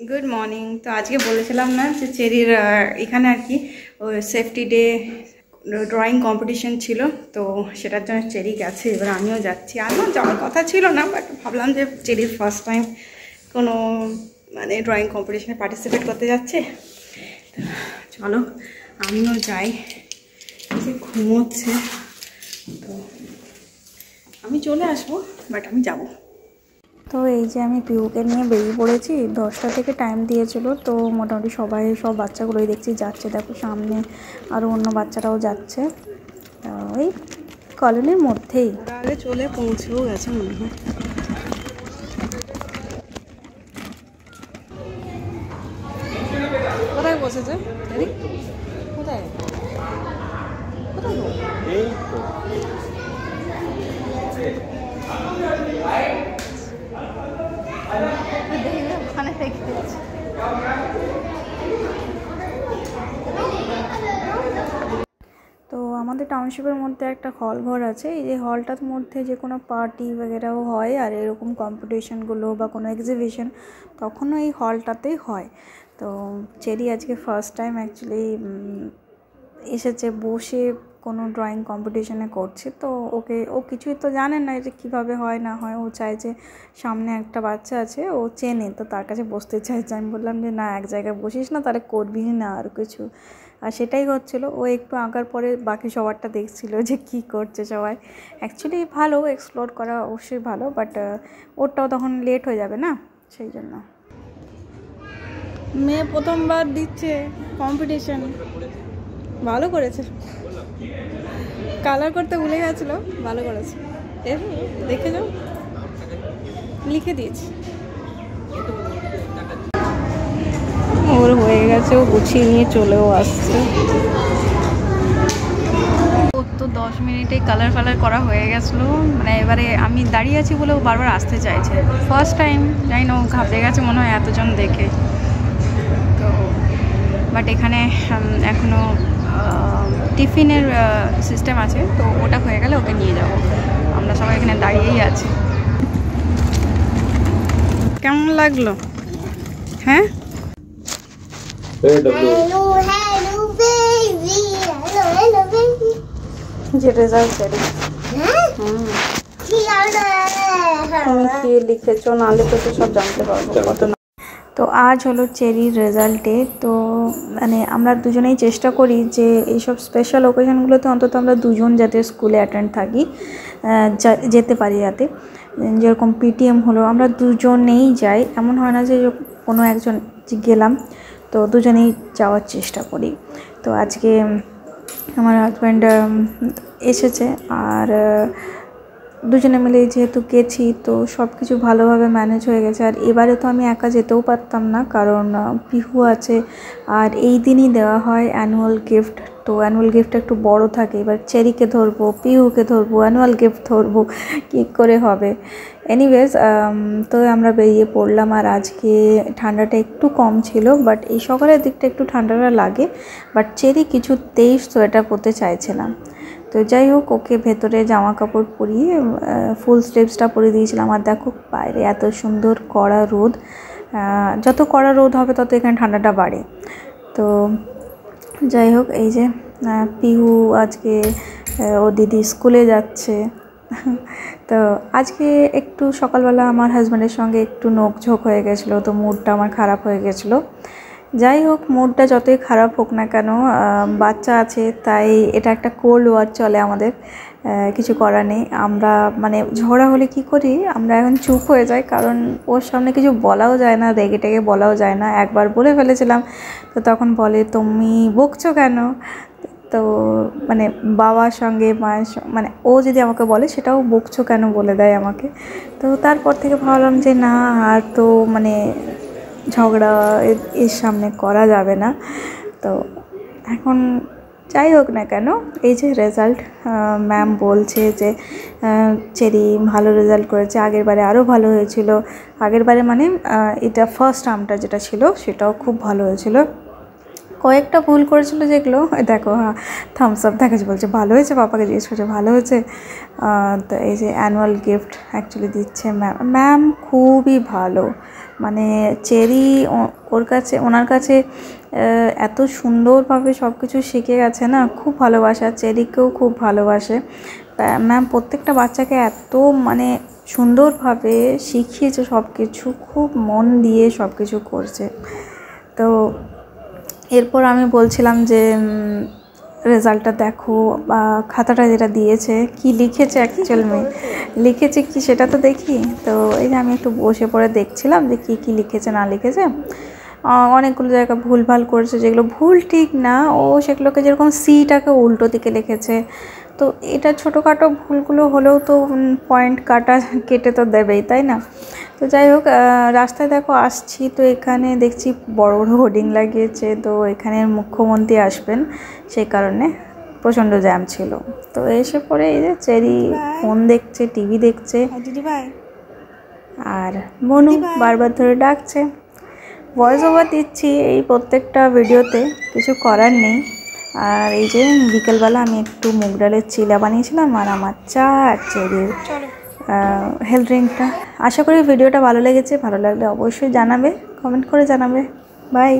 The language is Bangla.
Good morning. তো আজকে বলেছিলাম না যে চেরির এখানে আর কি ওই সেফটি ডে ড্রয়িং কম্পিটিশন ছিল, তো সেটার জন্য চেরি গেছে। এবার আমিও যাচ্ছি। আমার যাওয়ার কথা ছিল না, বাট ভাবলাম যে চেরির ফার্স্ট টাইম কোনো মানে ড্রয়িং কম্পিটিশনে পার্টিসিপেট করতে যাচ্ছে, চলো আমিও যাই। যে ঘুমোচ্ছে, তো আমি চলে আসবো, বাট আমি যাবো। তো এই যে আমি পিউকে নিয়ে বেরিয়ে পড়েছি। 10টা থেকে টাইম দিয়েছিল, তো মোটামুটি সব বাচ্চাগুলোই দেখছি যাচ্ছে। দেখো সামনে আরও অন্য বাচ্চারাও যাচ্ছে, ওই কলোনির মধ্যেই। আগে চলে পৌঁছেও গেছে মনে হয়। কোথায় বসেছে? কোথায় কোথায় ওখানে রেখে দিয়েছে। তো আমাদের টাউনশিপের মধ্যে একটা হল ঘর আছে। এই যে হলটার মধ্যে যে কোনো পার্টি বগেরাও হয়, আর এরকম কম্পিটিশনগুলো বা কোনো এক্সিবিশন তখনও এই হলটাতেই হয়। তো চেরি আজকে ফার্স্ট টাইম অ্যাকচুয়ালি এসেছে, বসে কোনো ড্রয়িং কম্পিটিশনে করছে। তো ও কিছুই তো জানে না যে কীভাবে হয় না হয়। ও চায় যে সামনে একটা বাচ্চা আছে, ও চেনে, তো তার কাছে বসতে চাইছে। আমি বললাম যে না, এক জায়গায় বসিস না, তাহলে করবি না আর কিছু। আর সেটাই হচ্ছিলো। ও একটু আঁকার পরে বাকি সবারটা দেখছিল যে কি করছে সবাই। অ্যাকচুয়ালি ভালো, এক্সপ্লোর করা অবশ্যই ভালো, বাট ওরটাও তখন লেট হয়ে যাবে না, সেই জন্য। মেয়ে প্রথমবার দিচ্ছে কম্পিটিশন, ভালো করেছে। কালার করতে ভুলে গেছিলো, ভালো করেছে। দেখে যাও, লিখে দিয়েছি। ওর হয়ে গেছে, ও গুছিয়ে নিয়ে চলেও আসছে। ওর তো 10 মিনিটেই কালার করা হয়ে গেছিলো। মানে এবারে আমি দাঁড়িয়ে আছি বলে ও বারবার আসতে চাইছে। ফার্স্ট টাইম, জানি না, ও ঘাবড়ে গেছে মনে হয় এতজন দেখে। তো বাট এখানে এখনও টিফিনের সিস্টেম আছে, তো ওটা হয়ে গেলে ওকে নিয়ে যাব। আমরা সবাই এখানে দাঁড়িয়েই আছি। কেমন লাগলো? হ্যাঁ, যে রেজাল্ট কি লিখেছো না লিখেছো সব জানতে পারবো কত। তো আজ হলো চেরির রেজাল্ট ডে। তো মানে আমরা দুজনেই চেষ্টা করি যে এইসব স্পেশাল ওকেশনগুলোতে অন্তত আমরা দুজন যাতে স্কুলে অ্যাটেন্ড থাকি, যেতে পারি। যাতে যেরকম পিটিএম হলো, আমরা দুজনেই যাই, এমন হয় না যে কোনো একজন গেলাম, তো দুজনেই যাওয়ার চেষ্টা করি। তো আজকে আমার হাজব্যান্ড এসেছে, আর দুজনে মিলে যেহেতু গেছি, তো সব কিছু ভালোভাবে ম্যানেজ হয়ে গেছে। আর এবারে তো আমি একা যেতেও পারতাম না, কারণ পিহু আছে, আর এই দিনই দেওয়া হয় অ্যানুয়াল গিফট। তো অ্যানুয়াল গিফট একটু বড় থাকে। এবার চেরিকে ধরবো, পিহুকে ধরবো, অ্যানুয়াল গিফট ধরবো, কী করে হবে। এনিওয়েজ, তো আমরা বেরিয়ে পড়লাম। আর আজকে ঠান্ডাটা একটু কম ছিল, বাট এই সকালের দিকটা একটু ঠান্ডাটা লাগে। বাট চেরি কিছুতেই সোয়েটার পরতে চাইছে না। তো যাই হোক, ওকে ভেতরে জামা কাপড় পরিয়ে ফুল স্লিভসটা পরিয়ে দিয়েছিলাম। আর দেখো বাইরে এত সুন্দর কড়া রোদ, যত কড়া রোদ হবে তত এখানে ঠান্ডাটা বাড়ে। তো যাই হোক, এই যে পিহু আজকে ও দিদি স্কুলে যাচ্ছে। তো আজকে একটু সকালবেলা আমার হাজব্যান্ডের সঙ্গে একটু নোকঝোঁক হয়ে গেছিলো, তো মুডটা আমার খারাপ হয়ে গেছিলো। যাই হোক, মুডটা যতই খারাপ হোক না কেন, বাচ্চা আছে, তাই এটা একটা কোল্ড ওয়ার চলে আমাদের, কিছু করার নেই। আমরা মানে ঝগড়া হলে কি করি, আমরা এখন চুপ হয়ে যাই, কারণ ওর সামনে কিছু বলাও যায় না, রেগে টেগে বলাও যায় না। একবার বলে ফেলেছিলাম, তো তখন বলে তুমি বকছো কেন। তো মানে বাবার সঙ্গে মায়ের মানে ও যদি আমাকে বলে, সেটাও বকছো কেন বলে দেয় আমাকে। তো তারপর থেকে ভাবলাম যে না, আর তো মানে ঝগড়া এর সামনে করা যাবে না। তো এখন যাই হোক না কেন, এই যে রেজাল্ট, ম্যাম বলছে যে চেরি ভালো রেজাল্ট করেছে, আগের বারে আরও ভালো হয়েছিল। আগের বারে মানে এটা ফার্স্ট টার্মটা যেটা ছিল সেটাও খুব ভালো হয়েছিল। কয়েকটা ভুল করেছিল যেগুলো দেখো, থামস আপ দেখাচ্ছে, বলছে ভালো হয়েছে, পাপাকে জিজ্ঞেস করছে ভালো হয়েছে। তো এই যে অ্যানুয়াল গিফট অ্যাকচুয়ালি দিচ্ছে ম্যাম খুবই ভালো, মানে চেরি ওনার কাছে এত সুন্দরভাবে সব কিছু শিখে গেছে না, খুব ভালোবাসে। আর চেরিকেও খুব ভালোবাসে ম্যাম। প্রত্যেকটা বাচ্চাকে এত মানে সুন্দরভাবে শিখিয়েছে, সব কিছু খুব মন দিয়ে সব কিছু করছে। তো এরপর আমি বলছিলাম যে রেজাল্টটা দেখো, বা খাতাটা যেটা দিয়েছে কি লিখেছে, অ্যাকচুয়াল লিখেছে কি সেটা তো দেখি। তো এই যে আমি একটু বসে পড়ে দেখছিলাম যে কী লিখেছে না লিখেছে। অনেকগুলো জায়গা ভুলভাল করেছে, যেগুলো ভুল ঠিক না, ও সেগুলোকে যেরকম সিটাকে উল্টো দিকে লিখেছে। তো এটা ছোটোখাটো ভুলগুলো হলেও তো পয়েন্ট কেটে তো দেবেই, তাই না? তো যাই হোক, রাস্তায় দেখো আসছি, তো এখানে দেখছি বড় বড় হোর্ডিং লাগিয়েছে। তো এখানে মুখ্যমন্ত্রী আসবেন, সেই কারণে প্রচণ্ড জ্যাম ছিল। তো এসে পরে এই যে চেরি ফোন দেখছে, টিভি দেখছে, আর মনু বারবার ধরে ডাকছে। ভয়েস ওভার দিচ্ছি এই প্রত্যেকটা ভিডিওতে, কিছু করার নেই। আর এই যে বিকেলবেলা আমি একটু মুগ ডালের চিলা বানিয়েছিলাম, আর আমার চা আর চেরির হেলথ ড্রিঙ্কটা। আশা করি ভিডিওটা ভালো লেগেছে। ভালো লাগলে অবশ্যই জানাবে, কমেন্ট করে জানাবে। বাই।